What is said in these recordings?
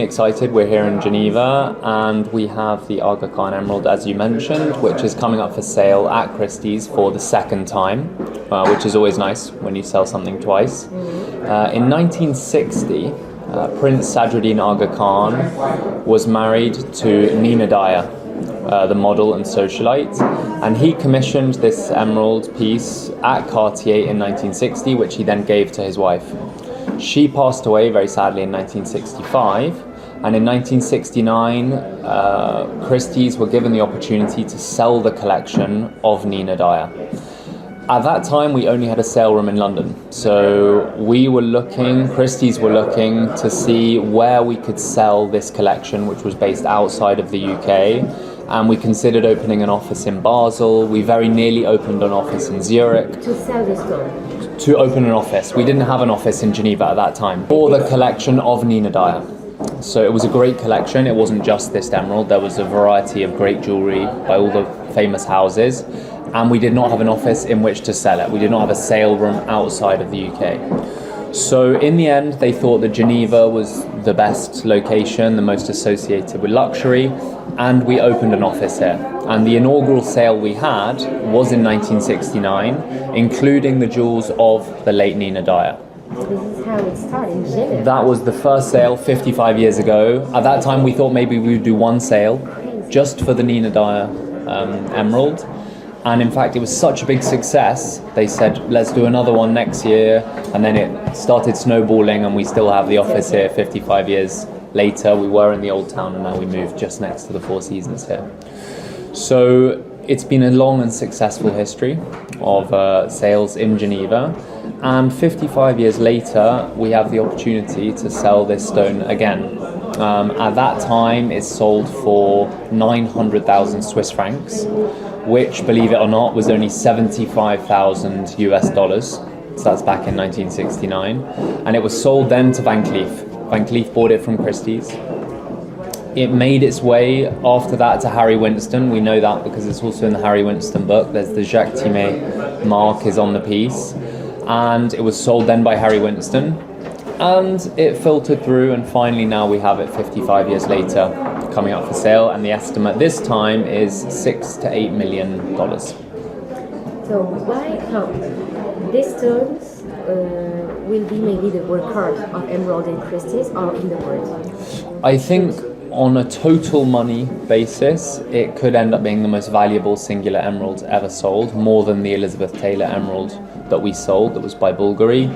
Excited, we're here in Geneva and we have the Aga Khan Emerald, as you mentioned, which is coming up for sale at Christie's for the second time, which is always nice when you sell something twice. In 1960, Prince Sadruddin Aga Khan was married to Nina Dyer, the model and socialite, and he commissioned this emerald piece at Cartier in 1960, which he then gave to his wife. She passed away very sadly in 1965, and in 1969 Christie's were given the opportunity to sell the collection of Nina Dyer. At that time we only had a sale room in London, so Christie's were looking to see where we could sell this collection, which was based outside of the UK, and we considered opening an office in Basel. We very nearly opened an office in Zurich. To sell this store? To open an office. We didn't have an office in Geneva at that time. For the collection of Nina Dyer. So it was a great collection. It wasn't just this emerald. There was a variety of great jewellery by all the famous houses. And we did not have an office in which to sell it. We did not have a sale room outside of the UK. So in the end, they thought that Geneva was the best location, the most associated with luxury, and we opened an office here. And the inaugural sale we had was in 1969, including the jewels of the late Nina Dyer. This is how it started in Genève. That was the first sale 55 years ago. At that time, we thought maybe we would do one sale just for the Nina Dyer emerald. And in fact, it was such a big success, they said, let's do another one next year. And then it started snowballing, and we still have the office here 55 years later. We were in the old town, and now we moved just next to the Four Seasons here. So it's been a long and successful history of sales in Geneva. And 55 years later, we have the opportunity to sell this stone again. At that time, it sold for 900,000 Swiss francs, which, believe it or not, was only 75,000 US dollars. So that's back in 1969. And it was sold then to Van Cleef. Van Cleef bought it from Christie's. It made its way after that to Harry Winston. We know that because it's also in the Harry Winston book. There's the Jacques Timet mark is on the piece. And it was sold then by Harry Winston. And it filtered through, and finally now we have it 55 years later coming up for sale, and the estimate this time is $6 to $8 million. So why these stones will be maybe the workhorse of Emerald and Christie's or in the world? I think on a total money basis, it could end up being the most valuable singular emerald ever sold, more than the Elizabeth Taylor Emerald that we sold, that was by Bulgari.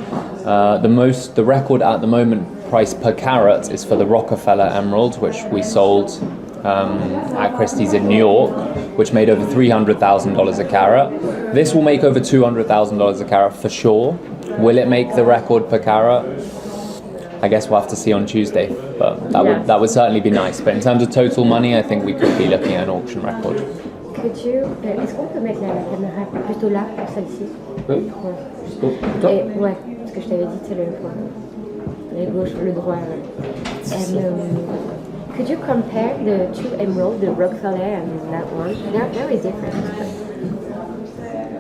The record at the moment, price per carat, is for the Rockefeller Emerald, which we sold at Christie's in New York, which made over $300,000 a carat. This will make over $200,000 a carat for sure. Will it make the record per carat? I guess we'll have to see on Tuesday, but that would certainly be nice. But in terms of total money, I think we could be looking at an auction record. Est-ce qu'on peut mettre la caméra plutôt là, pour celle-ci? Oui. Ouais, parce que je t'avais dit, c'est le gauche, le droit. Could you compare the two emeralds, the Rockefeller and that one? They're very different.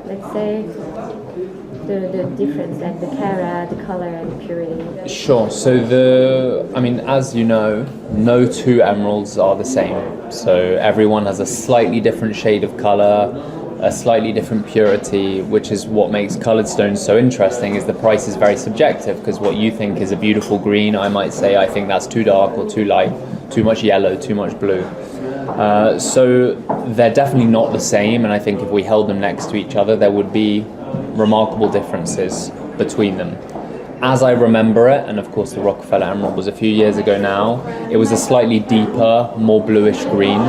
Let's say the difference, like the carat, the color, and the purity. Sure. So as you know, no two emeralds are the same. So everyone has a slightly different shade of color, a slightly different purity, which is what makes colored stones so interesting. Is the price is very subjective, because what you think is a beautiful green, I might say I think that's too dark or too light, too much yellow, too much blue. So they're definitely not the same, and I think if we held them next to each other, there would be remarkable differences between them. As I remember it, and of course the Rockefeller Emerald was a few years ago now, it was a slightly deeper, more bluish green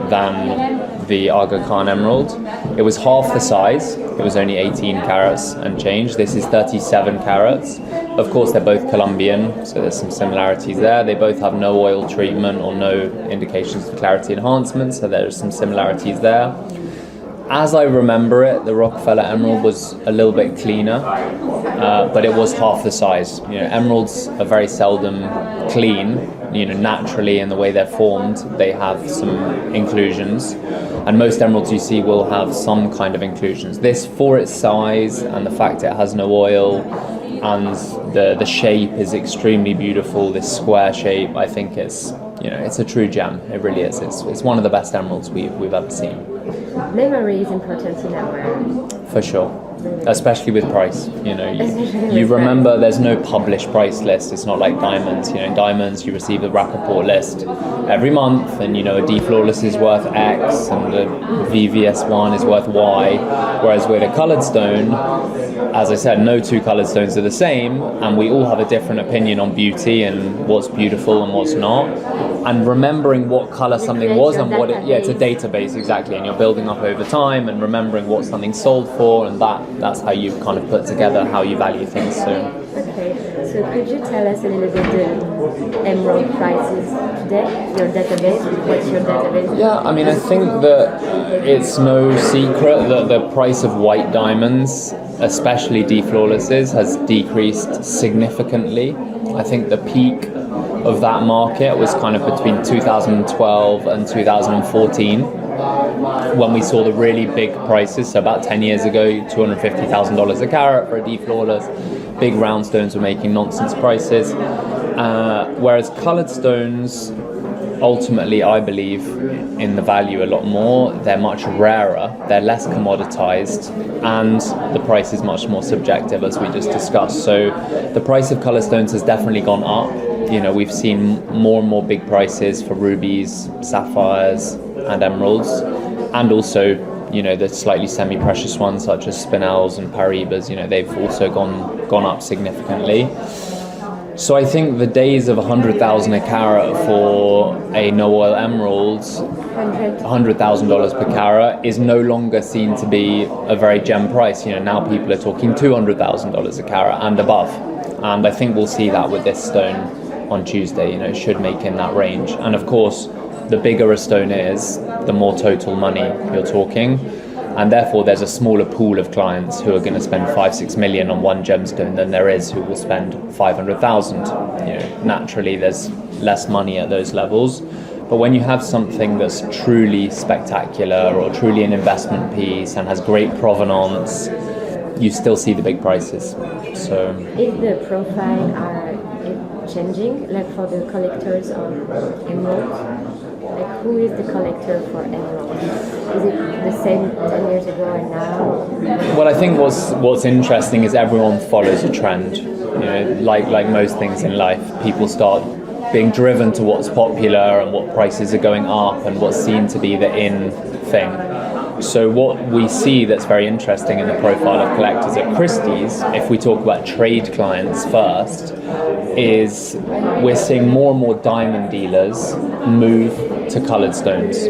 than the Aga Khan Emerald. It was half the size. It was only 18 carats and change. This is 37 carats. Of course, they're both Colombian, so there's some similarities there. They both have no oil treatment or no indications of clarity enhancement, so there's some similarities there. As I remember it, the Rockefeller Emerald was a little bit cleaner, but it was half the size. Emeralds are very seldom clean. Naturally in the way they're formed, they have some inclusions, and most emeralds you see will have some kind of inclusions. This, for its size and the fact it has no oil, and the shape is extremely beautiful. This square shape, I think it's a true gem. It really is. It's one of the best emeralds we've ever seen. Memory is important in our. For sure. Especially with price, you remember there's no published price list. It's not like diamonds. In diamonds you receive a Rappaport list every month, and a D flawless is worth X and a VVS1 is worth Y. Whereas with a coloured stone, as I said, no two coloured stones are the same, and we all have a different opinion on beauty and what's beautiful and what's not. And remembering what colour something was and what it's a database, exactly, and you're building up over time and remembering what something sold for, and that's how you kind of put together how you value things. Okay, so could you tell us a little bit the emerald prices today, your database? What's your database? Yeah, I think that it's no secret that the price of white diamonds, especially D flawlesses, has decreased significantly. I think the peak of that market was kind of between 2012 and 2014, when we saw the really big prices. So about 10 years ago, $250,000 a carat for a D flawless. Big round stones were making nonsense prices. Whereas coloured stones, ultimately, I believe in the value a lot more. They're much rarer, they're less commoditized, and the price is much more subjective, as we just discussed. So the price of colour stones has definitely gone up. We've seen more and more big prices for rubies, sapphires, and emeralds, and also, the slightly semi-precious ones such as spinels and paribas. They've also gone up significantly. So I think the days of 100,000 a carat for a no-oil emerald, $100,000 per carat, is no longer seen to be a very gem price. Now people are talking $200,000 a carat and above, and I think we'll see that with this stone on Tuesday. It should make in that range. And of course, the bigger a stone is, the more total money you're talking, and therefore there's a smaller pool of clients who are going to spend 5-6 million on one gemstone than there is who will spend 500,000. Naturally there's less money at those levels, but when you have something that's truly spectacular or truly an investment piece and has great provenance, you still see the big prices. So is the profile changing, like for the collectors of emerald? Like, who is the collector for emerald? Is it the same 10 years ago and now? Well, I think what's interesting is everyone follows a trend. Like most things in life, people start being driven to what's popular and what prices are going up and what's seen to be the in thing. So what we see that's very interesting in the profile of collectors at Christie's, if we talk about trade clients first, is we're seeing more and more diamond dealers move to coloured stones.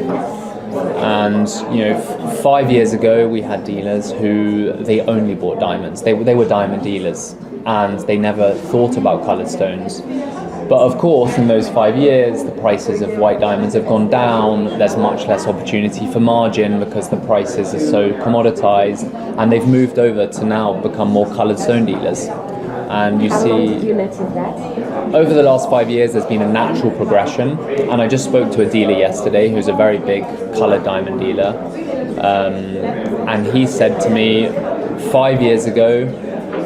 And 5 years ago we had dealers who they only bought diamonds. They were diamond dealers and they never thought about coloured stones. But of course, in those 5 years, the prices of white diamonds have gone down. There's much less opportunity for margin because the prices are so commoditized, and they've moved over to now become more coloured stone dealers. And you How see, long did you notice that? over the last 5 years, there's been a natural progression. And I just spoke to a dealer yesterday who's a very big coloured diamond dealer. And he said to me, 5 years ago,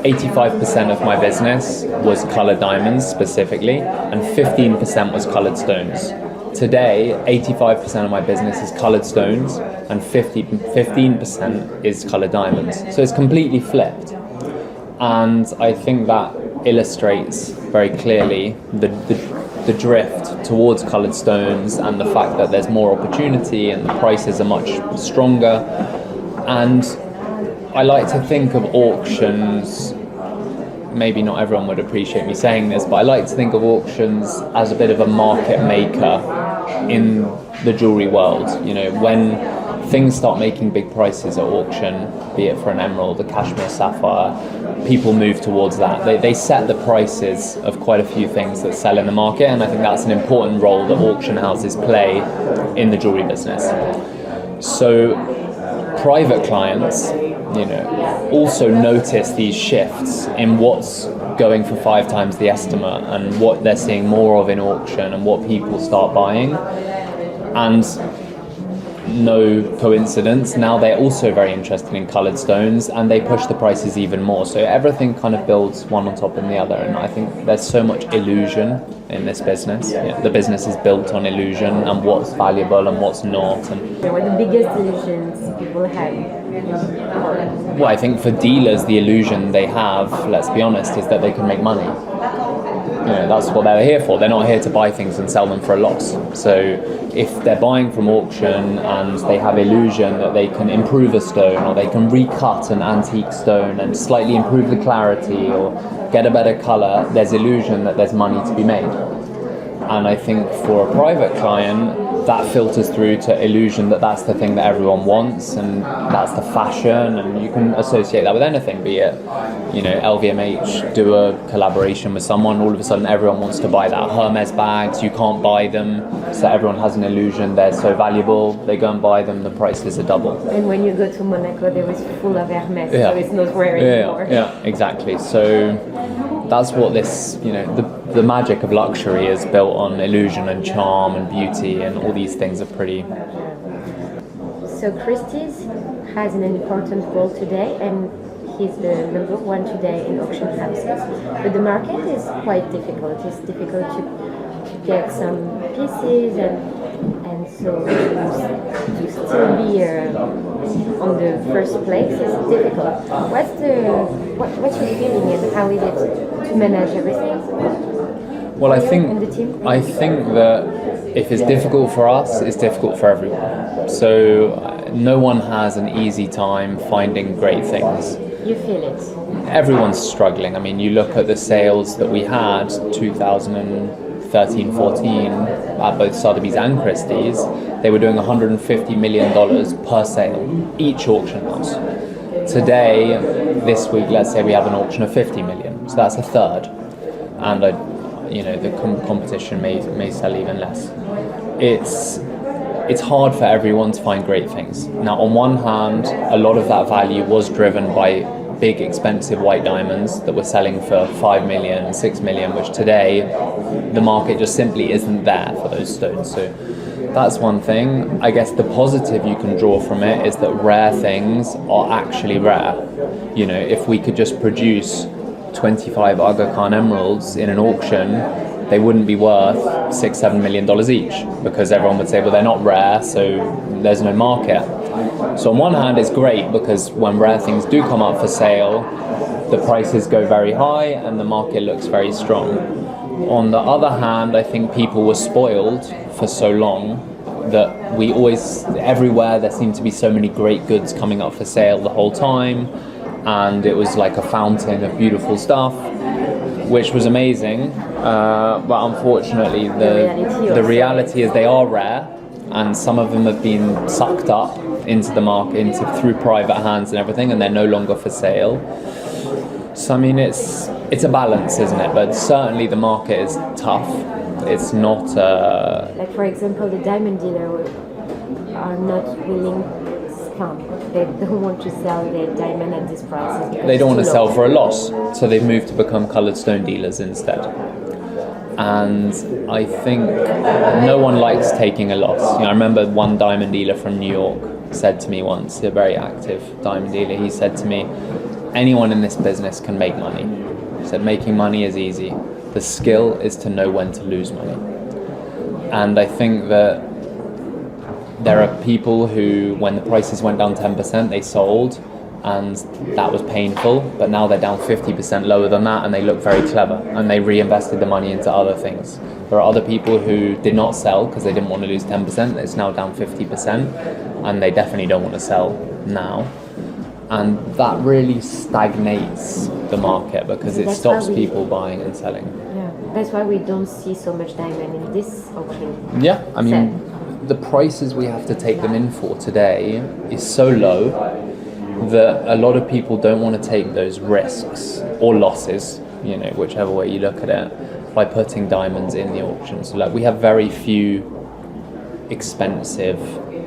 85% of my business was coloured diamonds specifically, and 15% was coloured stones. Today, 85% of my business is coloured stones, and 15% is coloured diamonds. So it's completely flipped. And I think that illustrates very clearly the drift towards coloured stones and the fact that there's more opportunity and the prices are much stronger. And I like to think of auctions, maybe not everyone would appreciate me saying this, but I like to think of auctions as a bit of a market maker in the jewellery world. When things start making big prices at auction, be it for an emerald, a cashmere sapphire, people move towards that. They set the prices of quite a few things that sell in the market, and I think that's an important role that auction houses play in the jewellery business. So private clients, also notice these shifts in what's going for 5 times the estimate and what they're seeing more of in auction and what people start buying. And no coincidence, now they're also very interested in coloured stones, and they push the prices even more. So everything kind of builds one on top of the other, and I think there's so much illusion in this business. Yeah, the business is built on illusion and what's valuable and what's not. And what are the biggest illusions people have? well, I think for dealers, the illusion they have, let's be honest, is that they can make money. That's what they're here for. They're not here to buy things and sell them for a loss. So if they're buying from auction and they have illusion that they can improve a stone, or they can recut an antique stone and slightly improve the clarity or get a better colour, there's illusion that there's money to be made. And I think for a private client, that filters through to illusion that that's the thing that everyone wants, and that's the fashion, and you can associate that with anything, be it, LVMH do a collaboration with someone, all of a sudden everyone wants to buy that. Hermes bags, you can't buy them, so everyone has an illusion they're so valuable, they go and buy them, the prices are double. And when you go to Monaco, there was full of Hermes, so it's not rare anymore. Yeah, exactly. So that's what this, the magic of luxury is built on illusion and charm and beauty, and all these things are pretty. So Christie's has an important role today, and he's the number one today in auction houses. But the market is quite difficult. It's difficult to get some pieces, and so to still be on the first place is difficult. What's your feeling, and how is it to manage everything? Well, I think that if it's difficult for us, it's difficult for everyone. So no one has an easy time finding great things. You feel it. Everyone's struggling. I mean, you look at the sales that we had 2013-14 at both Sotheby's and Christie's, they were doing $150 million per sale, each auction house. Today, this week, let's say we have an auction of 50 million, so that's a third. And the competition may sell even less. It's hard for everyone to find great things. Now, on one hand, a lot of that value was driven by big, expensive white diamonds that were selling for 5 million, 6 million, which today the market just simply isn't there for those stones. So that's one thing. I guess the positive you can draw from it is that rare things are actually rare. If we could just produce 25 Aga Khan Emeralds in an auction, they wouldn't be worth $6-7 million each, because everyone would say, well, they're not rare, so there's no market. So on one hand, it's great, because when rare things do come up for sale, the prices go very high and the market looks very strong. On the other hand, I think people were spoiled for so long that everywhere there seemed to be so many great goods coming up for sale the whole time, and it was like a fountain of beautiful stuff, which was amazing, but unfortunately the reality is they are rare, and some of them have been sucked up into the market through private hands and everything, and they're no longer for sale. So I mean, it's a balance, isn't it? But certainly the market is tough. It's not like, for example, the diamond dealers are not willing to scam. They don't want to sell their diamond at this price. They don't want to sell for a loss, so they've moved to become coloured stone dealers instead. And I think no one likes taking a loss. I remember one diamond dealer from New York said to me once, a very active diamond dealer, he said to me, anyone in this business can make money. He said, making money is easy. The skill is to know when to lose money. And I think that there are people who, when the prices went down 10%, they sold, and that was painful, but now they're down 50% lower than that, and they look very clever, and they reinvested the money into other things. There are other people who did not sell because they didn't want to lose 10%, it's now down 50%, and they definitely don't want to sell now. And that really stagnates the market, because it stops people buying and selling. Yeah, that's why we don't see so much diamond in this auction. Yeah, I mean, the prices we have to take them in for today is so low that a lot of people don't want to take those risks or losses, whichever way you look at it, by putting diamonds in the auction. So we have very few expensive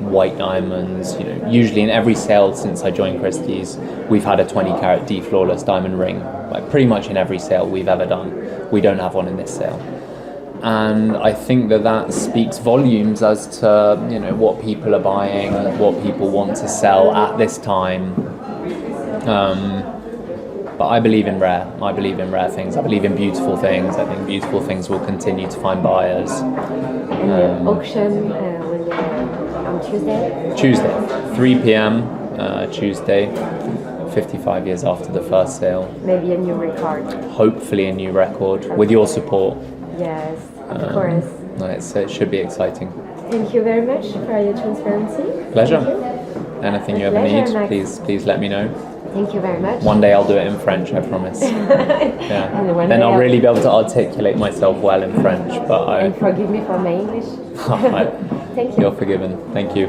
white diamonds. Usually in every sale since I joined Christie's, we've had a 20 carat D flawless diamond ring. Pretty much in every sale we've ever done. We don't have one in this sale. and I think that speaks volumes as to what people are buying, what people want to sell at this time. But I believe in rare. I believe in rare things. I believe in beautiful things. I think beautiful things will continue to find buyers. And the auction will be on Tuesday? Tuesday, 3 p.m. Tuesday, 55 years after the first sale. Maybe a new record. Hopefully a new record, with your support. Yes, of course. It should be exciting. Thank you very much for your transparency. Pleasure. Thank you. Anything you ever need, please let me know. Thank you very much. One day I'll do it in French, I promise. Yeah. Then I'll really be able to articulate myself well in French. And forgive me for my English. Thank you. You're forgiven. Thank you.